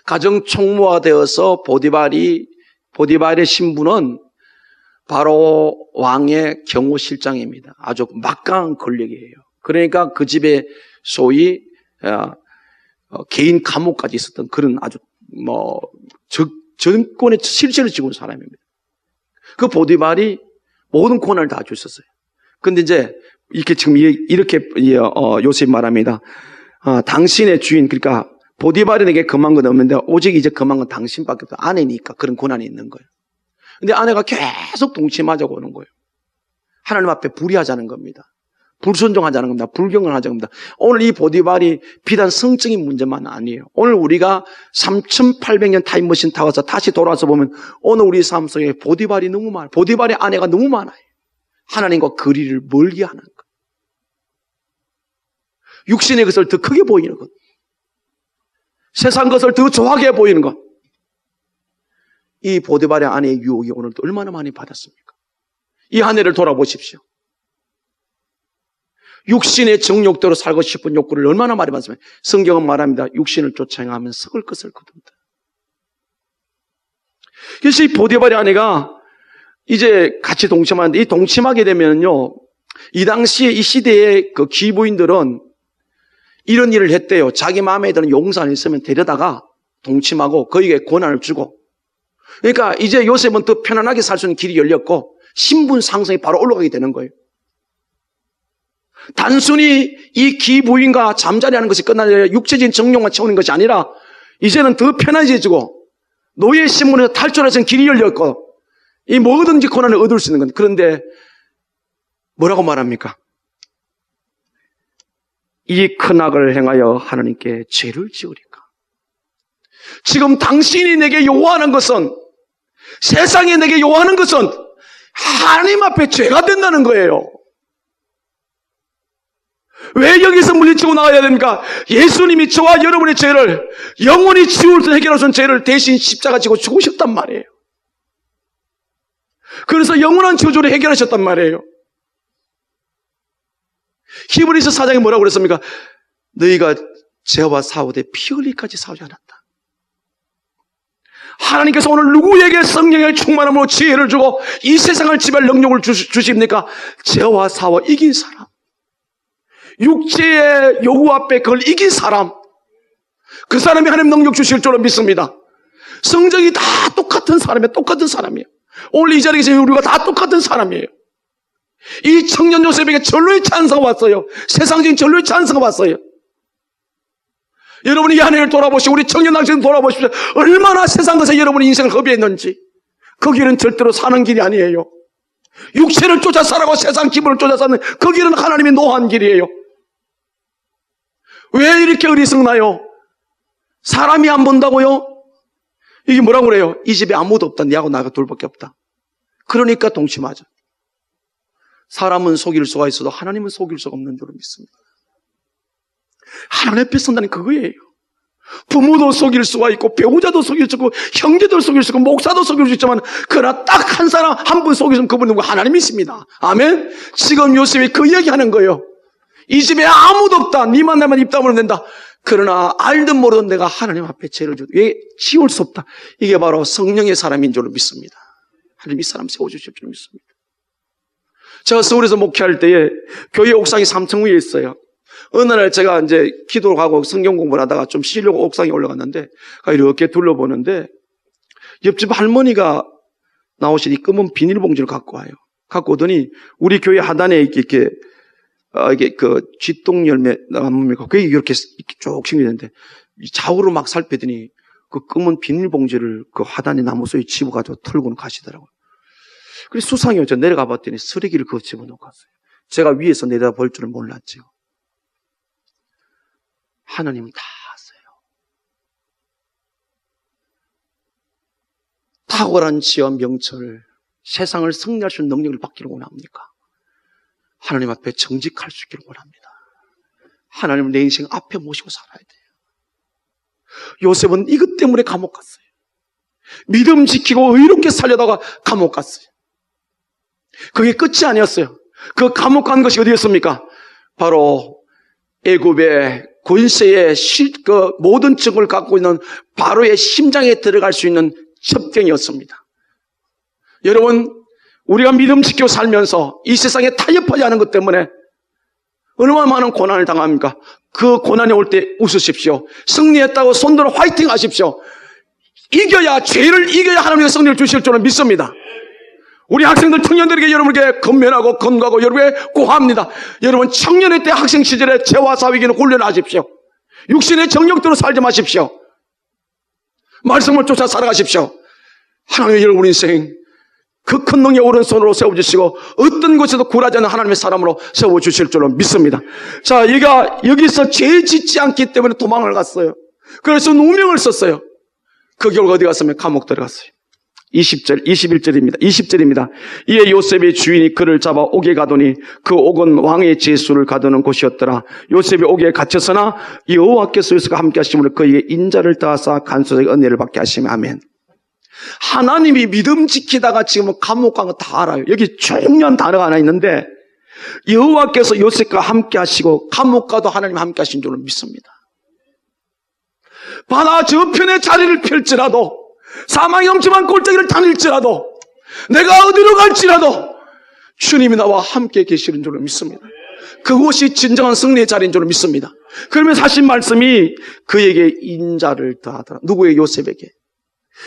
A: 가정 총무가 되어서 보디발의 신분은 바로 왕의 경호실장입니다. 아주 막강한 권력이에요. 그러니까 그 집에 소위 개인 감옥까지 있었던 그런 아주 정권의 실체를 지고 있는 사람입니다. 그 보디발이 모든 고난을 다 줄 수 있었어요. 근데 이제 이렇게 지금 이렇게 요셉이 말합니다. 당신의 주인, 그러니까 보디발이 내게 금한 건 없는데 오직 이제 금한 건 당신밖에 없다. 아내니까 그런 고난이 있는 거예요. 근데 아내가 계속 동침하자고 하는 거예요. 하나님 앞에 불의하자는 겁니다. 불순종하자는 겁니다. 불경을 하자는 겁니다. 오늘 이 보디발이 비단 성적인 문제만 아니에요. 오늘 우리가 3,800년 타임머신 타고서 다시 돌아와서 보면 오늘 우리 삶 속에 보디발이 너무 많아요. 보디발의 아내가 너무 많아요. 하나님과 거리를 멀게 하는 것. 육신의 것을 더 크게 보이는 것. 세상 것을 더 좋아하게 보이는 것. 이 보디발의 아내의 유혹이 오늘도 얼마나 많이 받았습니까? 이 아내를 돌아보십시오. 육신의 정욕대로 살고 싶은 욕구를 얼마나 많이 받습니까? 성경은 말합니다. 육신을 쫓아 행하면 썩을 것을 거둔다. 그래서 이 보디발의 아내가 이제 같이 동침하는데 이 동침하게 되면요, 이 당시에 이 시대의 그 귀부인들은 이런 일을 했대요. 자기 마음에 드는 용산이 있으면 데려다가 동침하고 거기에 권한을 주고. 그러니까 이제 요셉은 더 편안하게 살 수 있는 길이 열렸고 신분 상승이 바로 올라가게 되는 거예요. 단순히 이 기부인과 잠자리하는 것이 끝나는 육체적인 정욕만 채우는 것이 아니라 이제는 더 편안해지고 노예 신분에서 탈출해서 길이 열렸고 이 뭐든지 고난을 얻을 수 있는 건. 그런데 뭐라고 말합니까? 이 큰 악을 행하여 하나님께 죄를 지으리까. 지금 당신이 내게 요구하는 것은, 세상이 내게 요구하는 것은 하나님 앞에 죄가 된다는 거예요. 왜 여기서 물리치고 나가야 됩니까? 예수님이 저와 여러분의 죄를 영원히 지울 수 해결할 수 있는 죄를 대신 십자가 지고 죽으셨단 말이에요. 그래서 영원한 저주를 해결하셨단 말이에요. 히브리서 4장에 뭐라고 그랬습니까? 너희가 죄와 싸우되 피 흘리기까지 싸우지 않았다. 하나님께서 오늘 누구에게 성령의 충만함으로 지혜를 주고 이 세상을 지배할 능력을 주십니까? 죄와 싸워 이긴 사람, 육체의 요구 앞에 그걸 이긴 사람, 그 사람이 하나님 능력 주실 줄로 믿습니다. 성적이 다 똑같은 사람이에요. 똑같은 사람이에요. 오늘 이 자리에 계신 우리가 다 똑같은 사람이에요. 이 청년 요셉에게 전로의 찬사가 왔어요. 세상적인 전로의 찬사가 왔어요. 여러분이 이 아내를 돌아보시고 우리 청년 당신을 돌아보십시오. 얼마나 세상 것에 여러분의 인생을 허비했는지. 그 길은 절대로 사는 길이 아니에요. 육체를 쫓아 살아고 세상 기분을 쫓아 사는 그 길은 하나님이 노한 길이에요. 왜 이렇게 어리석나요? 사람이 안 본다고요? 이게 뭐라고 그래요? 이 집에 아무도 없다. 니하고 나가 둘밖에 없다. 그러니까 동침하자. 사람은 속일 수가 있어도 하나님은 속일 수가 없는 줄로 믿습니다. 하나님 앞에 선다는 그거예요. 부모도 속일 수가 있고 배우자도 속일 수 있고 형제도 속일 수 있고 목사도 속일 수 있지만 그러나 딱 한 사람 한 분 속이면 그분은 누구? 하나님이십니다. 아멘. 지금 요셉이 그 이야기하는 거예요. 이 집에 아무도 없다. 니만 나만 입 다물면 된다. 그러나 알든 모르든 내가 하나님 앞에 죄를 왜 지울 수 없다. 이게 바로 성령의 사람인 줄로 믿습니다. 하나님 이 사람 세워주실 줄 믿습니다. 제가 서울에서 목회할 때에 교회 옥상이 3층 위에 있어요. 어느 날 제가 이제 기도를 하고 성경 공부를 하다가 좀 쉬려고 옥상에 올라갔는데 이렇게 둘러보는데 옆집 할머니가 나오시니 검은 비닐봉지를 갖고 와요. 갖고 오더니 우리 교회 하단에 이게 그 쥐똥 열매 나무입니까? 그게 이렇게 쭉 생기는데 좌우로 막 살피더니 그 검은 비닐봉지를 그 하단에 나무 속에 집어가지고 털고는 가시더라고요. 그래서 수상해요. 내려가 봤더니 쓰레기를 그거 집어넣고 갔어요. 제가 위에서 내려볼 줄은 몰랐죠. 하나님은 다 아세요. 탁월한 지혜와 명철을 세상을 승리할 수 있는 능력을 받기를 원합니까? 하나님 앞에 정직할 수 있기를 원합니다. 하나님을 내 인생 앞에 모시고 살아야 돼요. 요셉은 이것 때문에 감옥 갔어요. 믿음 지키고 의롭게 살려다가 감옥 갔어요. 그게 끝이 아니었어요. 그 감옥 간 것이 어디였습니까? 바로 애굽의 권세의 그 모든 증을 갖고 있는 바로의 심장에 들어갈 수 있는 첩경이었습니다. 여러분, 우리가 믿음 지키고 살면서 이 세상에 타협하지 않은 것 때문에 얼마나 많은 고난을 당합니까? 그 고난이 올 때 웃으십시오. 승리했다고 손들어 화이팅 하십시오. 죄를 이겨야 하나님의 승리를 주실 줄은 믿습니다. 우리 학생들, 청년들에게 여러분에게 건면하고 건강하고 여러분에게 고합니다. 여러분 청년의 때 학생 시절에 죄와 사위기는 훈련하십시오. 육신의 정욕대로 살지 마십시오. 말씀을 쫓아 살아가십시오. 하나님의 여러분 인생 그 큰 능력 오른손으로 세워주시고 어떤 곳에도 굴하지 않는 하나님의 사람으로 세워주실 줄로 믿습니다. 자, 얘가 여기서 죄 짓지 않기 때문에 도망을 갔어요. 그래서 누명을 썼어요. 그 결과 어디 갔으면 감옥 들어갔어요. 20절입니다. 이에 요셉의 주인이 그를 잡아 옥에 가더니 그 옥은 왕의 제수를 가두는 곳이었더라. 요셉이 옥에 갇혔으나 여호와께서 요셉과 함께 하심으로 그에게 인자를 더하사 간수에게 은혜를 받게 하시며 아멘. 하나님이 믿음 지키다가 지금 감옥 간 거 다 알아요. 여기 중요한 단어가 하나 있는데 여호와께서 요셉과 함께 하시고 감옥 가도 하나님 함께 하신 줄은 믿습니다. 바다 저편에 자리를 펼지라도 사망이 엄청난 골짜기를 다닐지라도 내가 어디로 갈지라도 주님이 나와 함께 계시는 줄을 믿습니다. 그곳이 진정한 승리의 자리인 줄을 믿습니다. 그러면서 하신 말씀이 그에게 인자를 더하더라. 누구에게? 요셉에게.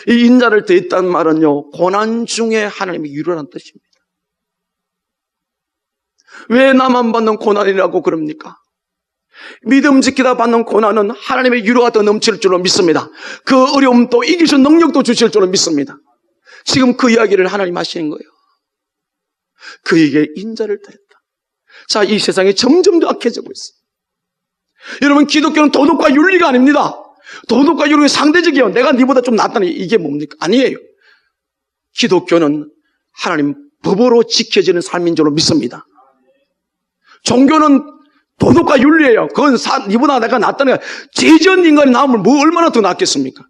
A: 이 인자를 더했다는 말은요, 고난 중에 하나님이 위로라는 뜻입니다. 왜 나만 받는 고난이라고 그럽니까? 믿음 지키다 받는 고난은 하나님의 위로가 더 넘칠 줄로 믿습니다. 그 어려움도 이기실 능력도 주실 줄로 믿습니다. 지금 그 이야기를 하나님 하시는 거예요. 그에게 인자를 더했다. 자, 이 세상이 점점 더 악해지고 있어요. 여러분, 기독교는 도덕과 윤리가 아닙니다. 도덕과 윤리가 상대적이에요. 내가 네보다 좀 낫다니 이게 뭡니까? 아니에요. 기독교는 하나님 법으로 지켜지는 삶인 줄로 믿습니다. 종교는 도덕과 윤리예요. 그건 니보다 내가 낫다는 거야. 죄 지은 인간이 나오면 뭐 얼마나 더 낫겠습니까?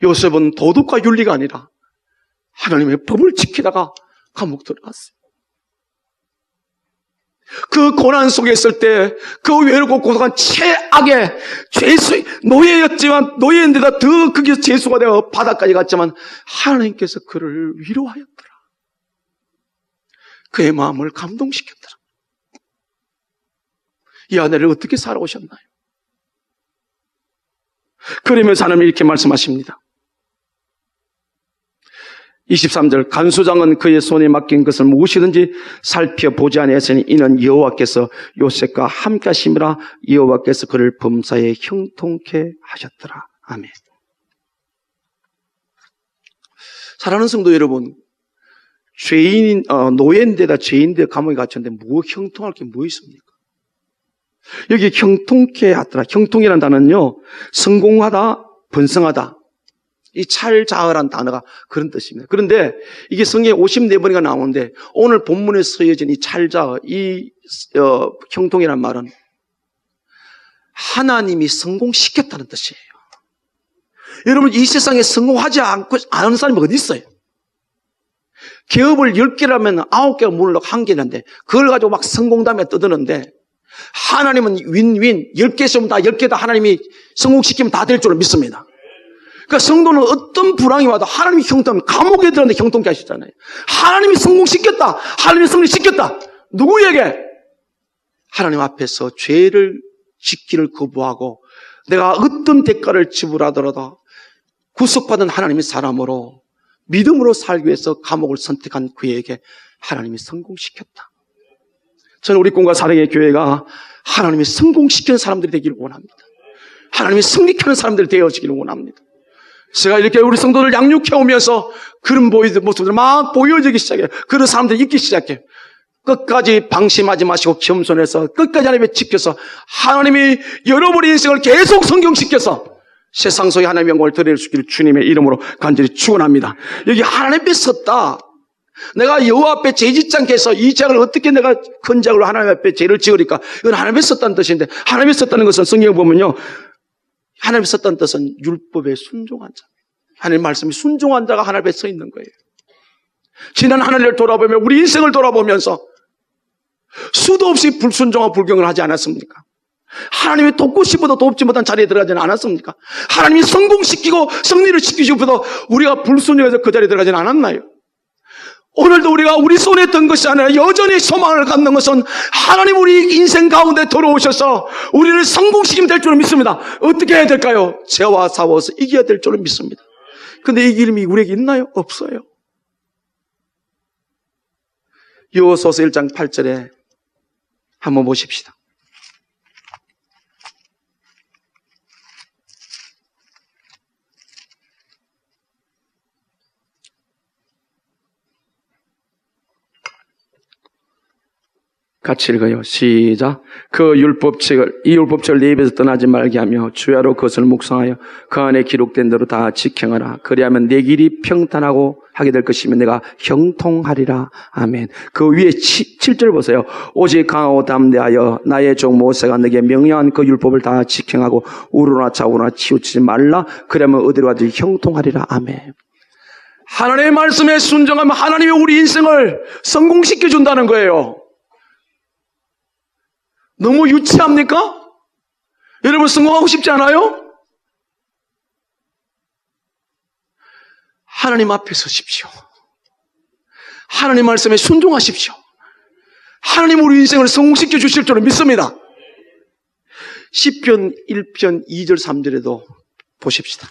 A: 요셉은 도덕과 윤리가 아니라 하나님의 법을 지키다가 감옥 들어갔어요. 그 고난 속에 있을 때 그 외롭고 고독한 최악의 노예였지만 노예인데다 더 그게 죄수가 되어 바다까지 갔지만 하나님께서 그를 위로하였더라. 그의 마음을 감동시켰더라. 이 아내를 어떻게 살아오셨나요? 그러면서 하나님이 이렇게 말씀하십니다. 23절 간수장은 그의 손에 맡긴 것을 무엇이든지 살펴보지 아니하였으니 이는 여호와께서 요셉과 함께 하심이라 여호와께서 그를 범사에 형통케 하셨더라. 아멘. 사랑하는 성도 여러분, 노예인데다 죄인데 감옥에 갇혔는데 뭐 형통할 게 뭐 있습니까? 여기 형통케 하더라. 형통이라는 단어는요, 성공하다, 번성하다. 이 찰자어란 단어가 그런 뜻입니다. 그런데 이게 성경에 54번이나 나오는데 오늘 본문에 쓰여진 이 찰자어, 형통이란 말은 하나님이 성공시켰다는 뜻이에요. 여러분, 이 세상에 성공하지 않은 사람이 어디 있어요? 기업을 10개라면 9개가 문을 넣고 1개인데 그걸 가지고 막 성공담에 떠드는데 하나님은 윈윈 10개 있으면 다 10개 다 하나님이 성공시키면 다 될 줄로 믿습니다. 그러니까 성도는 어떤 불황이 와도 하나님이 형통하면 감옥에 들었는데 형통케 하시잖아요. 하나님이 성공시켰다. 하나님이 승리시켰다. 누구에게? 하나님 앞에서 죄를 짓기를 거부하고 내가 어떤 대가를 지불하더라도 구속받은 하나님의 사람으로 믿음으로 살기 위해서 감옥을 선택한 그에게 하나님이 성공시켰다. 저는 우리 꿈과 사랑의 교회가 하나님이 성공시키는 사람들이 되기를 원합니다. 하나님이 승리하는 사람들이 되어지기를 원합니다. 제가 이렇게 우리 성도들 양육해 오면서 그런 모습들이 막 보여지기 시작해요. 그런 사람들이 있기 시작해요. 끝까지 방심하지 마시고 겸손해서 끝까지 하나님의 지켜서 하나님이 여러분의 인생을 계속 성공시켜서 세상 속에 하나님의 영광을 드릴 수 있기를 주님의 이름으로 간절히 축원합니다. 여기 하나님 앞에 섰다. 내가 여호와 앞에 죄 짓지 않게 해서 이 죄를 어떻게 내가 큰 죄로 하나님 앞에 죄를 지으리까? 이건 하나님 앞에 섰다는 뜻인데 하나님 앞에 섰다는 것은 성경에 보면요. 하나님 앞에 섰다는 뜻은 율법에 순종한 자. 하나님 말씀이 순종한 자가 하나님 앞에 서 있는 거예요. 지난 하늘을 돌아보며 우리 인생을 돌아보면서 수도 없이 불순종과 불경을 하지 않았습니까? 하나님이 돕고 싶어도 돕지 못한 자리에 들어가지는 않았습니까? 하나님이 성공시키고 승리를 시키시고도 우리가 불순종해서 그 자리에 들어가지는 않았나요? 오늘도 우리가 우리 손에 든 것이 아니라 여전히 소망을 갖는 것은 하나님 우리 인생 가운데 들어오셔서 우리를 성공시키면 될 줄을 믿습니다. 어떻게 해야 될까요? 죄와 싸워서 이겨야 될 줄을 믿습니다. 근데 이 이름이 우리에게 있나요? 없어요. 여호수아서 1장 8절에 한번 보십시다. 같이 읽어요. 시작. 이 율법책을 네 입에서 떠나지 말게 하며 주야로 그것을 묵상하여 그 안에 기록된 대로 다 지켜하라. 그리하면 내 길이 평탄하고 하게 될 것이며 내가 형통하리라. 아멘. 그 위에 7절 보세요. 오직 강하고 담대하여 나의 종 모세가 내게 명령한 그 율법을 다 지켜하고 우로나 좌우나 치우치지 말라. 그러면 어디로 가든지 형통하리라. 아멘. 하나님의 말씀에 순종하면 하나님이 우리 인생을 성공시켜 준다는 거예요. 너무 유치합니까? 여러분 성공하고 싶지 않아요? 하나님 앞에 서십시오. 하나님 말씀에 순종하십시오. 하나님 우리 인생을 성공시켜 주실 줄을 믿습니다. 시편 1편 2절 3절에도 보십시다.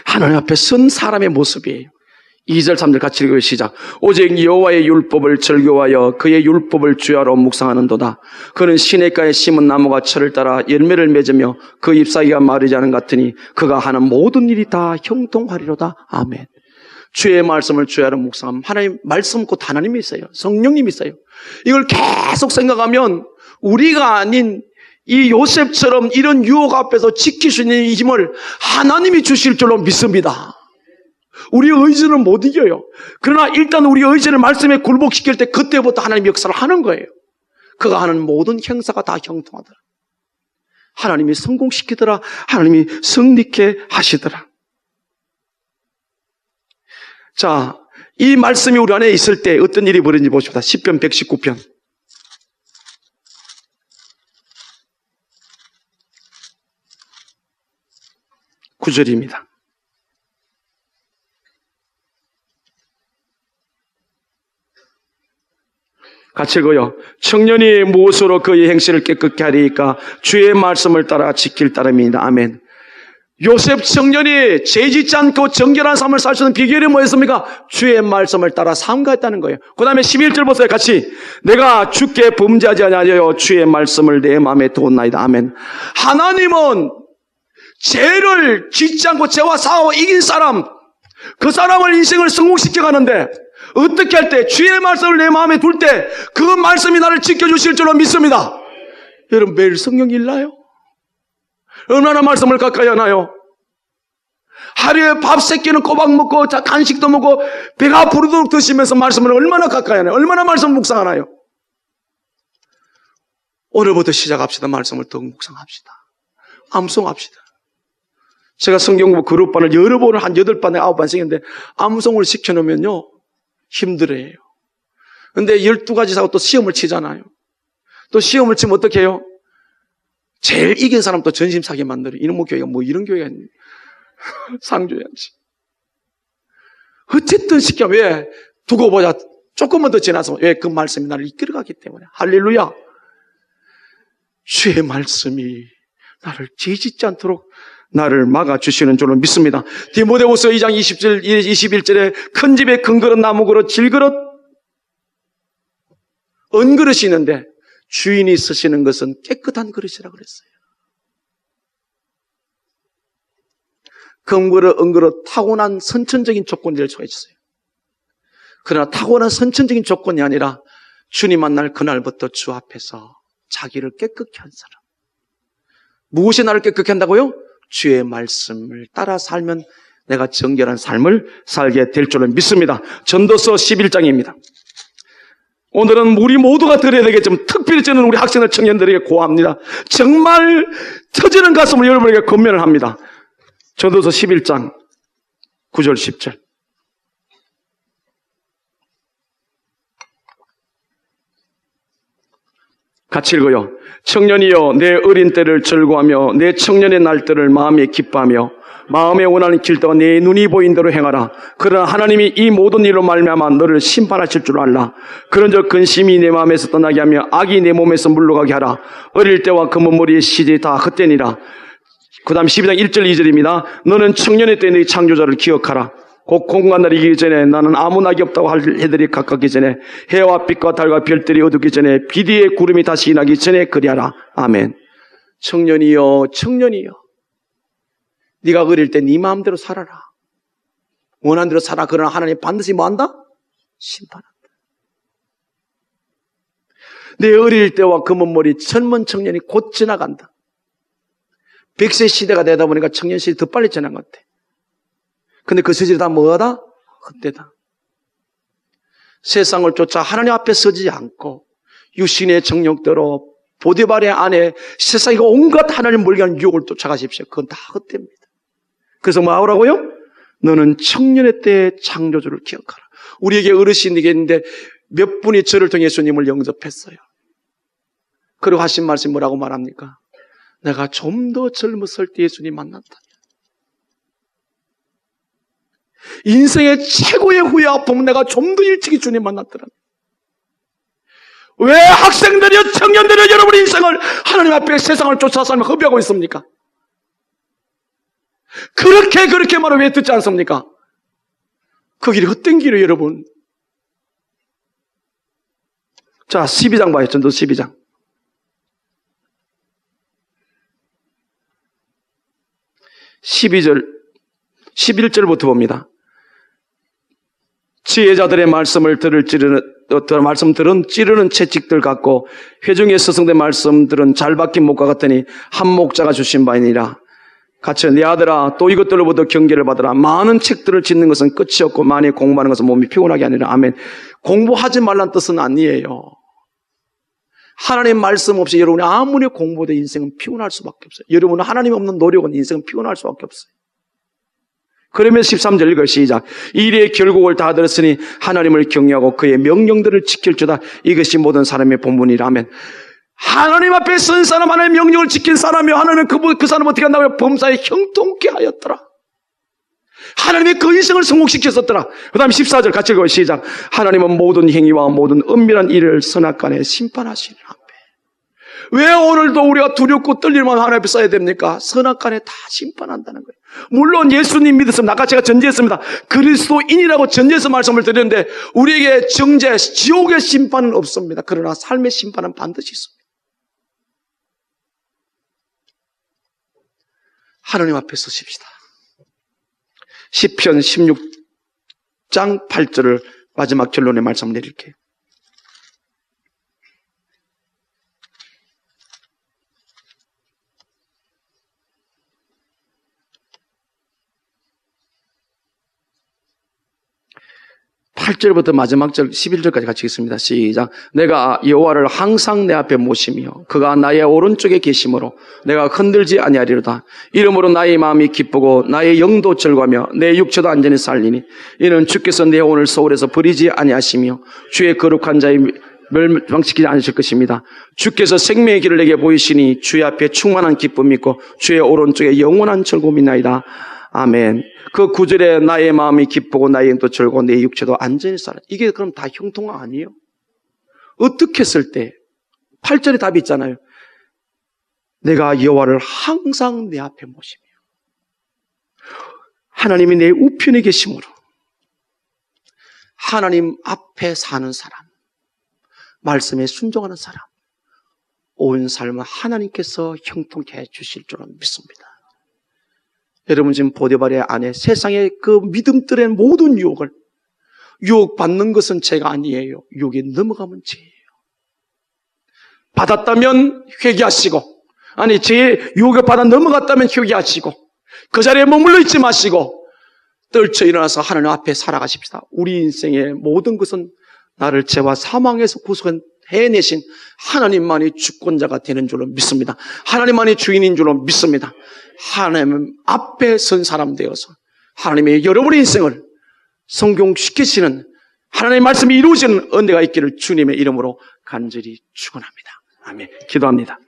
A: 하나님 앞에 선 사람의 모습이에요. 2절 3절 같이 읽어요. 시작. 오직 여호와의 율법을 즐겨하여 그의 율법을 주야로 묵상하는도다. 그는 시냇가에 심은 나무가 철을 따라 열매를 맺으며 그 잎사귀가 마르지 않은 같으니 그가 하는 모든 일이 다 형통하리로다. 아멘. 주의 말씀을 주야로 묵상하면 하나님 말씀 곧 하나님이 있어요. 성령님이 있어요. 이걸 계속 생각하면 우리가 아닌 이 요셉처럼 이런 유혹 앞에서 지킬 수 있는 이 힘을 하나님이 주실 줄로 믿습니다. 우리의 의지는 못 이겨요. 그러나 일단 우리의 의지를 말씀에 굴복시킬 때 그때부터 하나님이 역사를 하는 거예요. 그가 하는 모든 행사가 다 형통하더라. 하나님이 성공시키더라. 하나님이 승리케 하시더라. 자, 이 말씀이 우리 안에 있을 때 어떤 일이 벌어지는지 보십시다. 시편 119편 9절입니다. 같이 읽어요. 청년이 무엇으로 그의 행실을 깨끗게 하리이까 주의 말씀을 따라 지킬 따름이다. 아멘. 요셉 청년이 죄짓지 않고 정결한 삶을 살 수 있는 비결이 뭐였습니까? 주의 말씀을 따라 삼가했다는 거예요. 그 다음에 11절 보세요. 같이. 내가 주께 범죄하지 아니하여 주의 말씀을 내 마음에 두었나이다. 아멘. 하나님은 죄를 짓지 않고 죄와 싸워 이긴 사람, 그 사람을 인생을 성공시켜 가는데 어떻게 할 때 주의 말씀을 내 마음에 둘 때 그 말씀이 나를 지켜주실 줄로 믿습니다. 여러분 매일 성경 읽나요? 얼마나 말씀을 가까이 하나요? 하루에 밥 3끼는 꼬박 먹고 간식도 먹고 배가 부르도록 드시면서 말씀을 얼마나 가까이 하나요? 얼마나 말씀을 묵상하나요? 오늘부터 시작합시다. 말씀을 더 묵상합시다. 암송합시다. 제가 성경공부 그룹반을 여러 번을 한 8반, 9반 생겼는데 암송을 시켜놓으면요 힘들어요. 근데 12가지 사고 또 시험을 치잖아요. 또 시험을 치면 어떻게 해요? 제일 이긴 사람 또 전심 사게 만들어요. 이놈의 교회가 뭐 이런 교회가 있니? 상조야지. 어쨌든 시켜. 왜? 두고 보자. 조금만 더 지나서. 왜? 그 말씀이 나를 이끌어가기 때문에. 할렐루야. 주의 말씀이 나를 죄짓지 않도록 나를 막아주시는 줄로 믿습니다. 디모데후서 2장 21절에 큰 집에 큰 그릇, 나무 그릇, 질 그릇, 은그릇이 있는데 주인이 쓰시는 것은 깨끗한 그릇이라 그랬어요. 금그릇, 은그릇, 타고난 선천적인 조건이 될 수가 있어요. 그러나 타고난 선천적인 조건이 아니라 주님 만날 그날부터 주 앞에서 자기를 깨끗게 한 사람. 무엇이 나를 깨끗게 한다고요? 주의 말씀을 따라 살면 내가 정결한 삶을 살게 될 줄을 믿습니다. 전도서 11장입니다. 오늘은 우리 모두가 들어야 되겠지만 특별히 저는 우리 학생들 청년들에게 고합니다. 정말 터지는 가슴으로 여러분에게 권면을 합니다. 전도서 11장 9절 10절 같이 읽어요. 청년이여 내 어린 때를 즐거워하며 내 청년의 날들을 마음에 기뻐하며 마음에 원하는 길도와 내 눈이 보인 대로 행하라. 그러나 하나님이 이 모든 일로 말미암아 너를 심판하실 줄 알라. 그런즉 근심이 내 마음에서 떠나게 하며 악이 내 몸에서 물러가게 하라. 어릴 때와 검은 머리의 시절이 다 헛되니라. 그 다음 12장 1절 2절입니다. 너는 청년의 때 네 창조자를 기억하라. 곧 공간 날이 이기 전에 나는 아무 낙이 없다고 할 해들이 가깝기 전에 해와 빛과 달과 별들이 어둡기 전에 비 뒤에 구름이 다시 나기 전에 그리하라. 아멘. 청년이여 청년이여 네가 어릴 때 네 마음대로 살아라. 원하는 대로 살아. 그러나 하나님 반드시 뭐한다? 심판한다. 내 어릴 때와 검은 머리 젊은 청년이 곧 지나간다. 100세 시대가 되다 보니까 청년 시대가 더 빨리 지난 것 같아. 근데 그 시절이 다 뭐하다? 헛되다. 세상을 쫓아 하나님 앞에 서지 않고 육신의 정욕대로 보디발의 안에 세상에 온갖 하나님 멀게 하는 유혹을 쫓아가십시오. 그건 다 헛됩니다. 그래서 뭐 하라고요? 너는 청년의 때의 창조주를 기억하라. 우리에게 어르신이 있는데 몇 분이 저를 통해 예수님을 영접했어요. 그리고 하신 말씀이 뭐라고 말합니까? 내가 좀 더 젊었을 때 예수님 만났다. 인생의 최고의 후회 아픔은 내가 좀 더 일찍이 주님 만났더라. 왜 학생들이여 청년들이여 여러분의 인생을 하나님 앞에 세상을 쫓아 살며 허비하고 있습니까? 그렇게 말을 왜 듣지 않습니까? 그 길이 헛된 길이에요, 여러분. 자, 12장 봐요. 전도 12장. 12절, 11절부터 봅니다. 지혜자들의 말씀을 말씀 찌르는 채찍들 같고 회중에 서성된 말씀들은 잘 박힌 목과 같으니 한 목자가 주신 바이니라. 같이 내 아들아 또 이것들로부터 경계를 받으라. 많은 책들을 짓는 것은 끝이 없고 많이 공부하는 것은 몸이 피곤하게 하니라. 아멘. 공부하지 말란 뜻은 아니에요. 하나님 말씀 없이 여러분이 아무리 공부해도 인생은 피곤할 수밖에 없어요. 여러분은 하나님 없는 노력은 인생은 피곤할 수밖에 없어요. 그러면서 13절 읽어요. 시작. 일의 결국을 다 들었으니 하나님을 경외하고 그의 명령들을 지킬 줄다. 이것이 모든 사람의 본분이라. 아멘. 하나님 앞에 선 사람, 하나님의 명령을 지킨 사람이 하나님은 그 사람 어떻게 한다고요? 범사에 형통케 하였더라. 하나님이 그 인생을 성공시켰었더라. 그 다음 14절 같이 읽어요. 시작. 하나님은 모든 행위와 모든 은밀한 일을 선악간에 심판하시리라. 왜 오늘도 우리가 두렵고 떨리만 하나님 앞에 써야 됩니까? 선악간에 다 심판한다는 거예요. 물론 예수님 믿었습니다. 아까 제가 전제했습니다. 그리스도인이라고 전제해서 말씀을 드렸는데 우리에게 정죄, 지옥의 심판은 없습니다. 그러나 삶의 심판은 반드시 있습니다. 하나님 앞에 서십시다. 시편 16장 8절을 마지막 결론의 말씀을 내릴게요. 팔 절부터 마지막 절 11절까지 같이 읽습니다. 시작. 내가 여호와를 항상 내 앞에 모시며 그가 나의 오른쪽에 계심으로 내가 흔들지 아니하리로다. 이러므로 나의 마음이 기쁘고 나의 영도 즐거하며 내 육체도 안전히 살리니 이는 주께서 내 영혼을 소홀에서 버리지 아니하시며 주의 거룩한 자의 멸망시키지 않으실 것입니다. 주께서 생명의 길을 내게 보이시니 주의 앞에 충만한 기쁨이 있고 주의 오른쪽에 영원한 즐거움이 나이다. 아멘. 그 9절에 나의 마음이 기쁘고 나의 영도 즐거워 내 육체도 안전히 살아. 이게 그럼 다 형통 아니에요? 어떻게 했을 때 8절에 답이 있잖아요. 내가 여호와를 항상 내 앞에 모시며 하나님이 내 우편에 계심으로 하나님 앞에 사는 사람, 말씀에 순종하는 사람, 온 삶을 하나님께서 형통케 해주실 줄은 믿습니다. 여러분 지금 보디발의 안에 세상의 그 믿음들의 모든 유혹을 유혹받는 것은 죄가 아니에요. 유혹에 넘어가면 죄예요. 받았다면 회개하시고 아니 죄의 유혹에 받아 넘어갔다면 회개하시고 그 자리에 머물러 있지 마시고 떨쳐 일어나서 하나님 앞에 살아가십시다. 우리 인생의 모든 것은 나를 죄와 사망에서 구속해내신 하나님만이 주권자가 되는 줄로 믿습니다. 하나님만이 주인인 줄로 믿습니다. 하나님 앞에 선 사람 되어서 하나님의 여러분의 인생을 성공시키시는 하나님의 말씀이 이루어지는 은혜가 있기를 주님의 이름으로 간절히 축원합니다. 아멘. 기도합니다.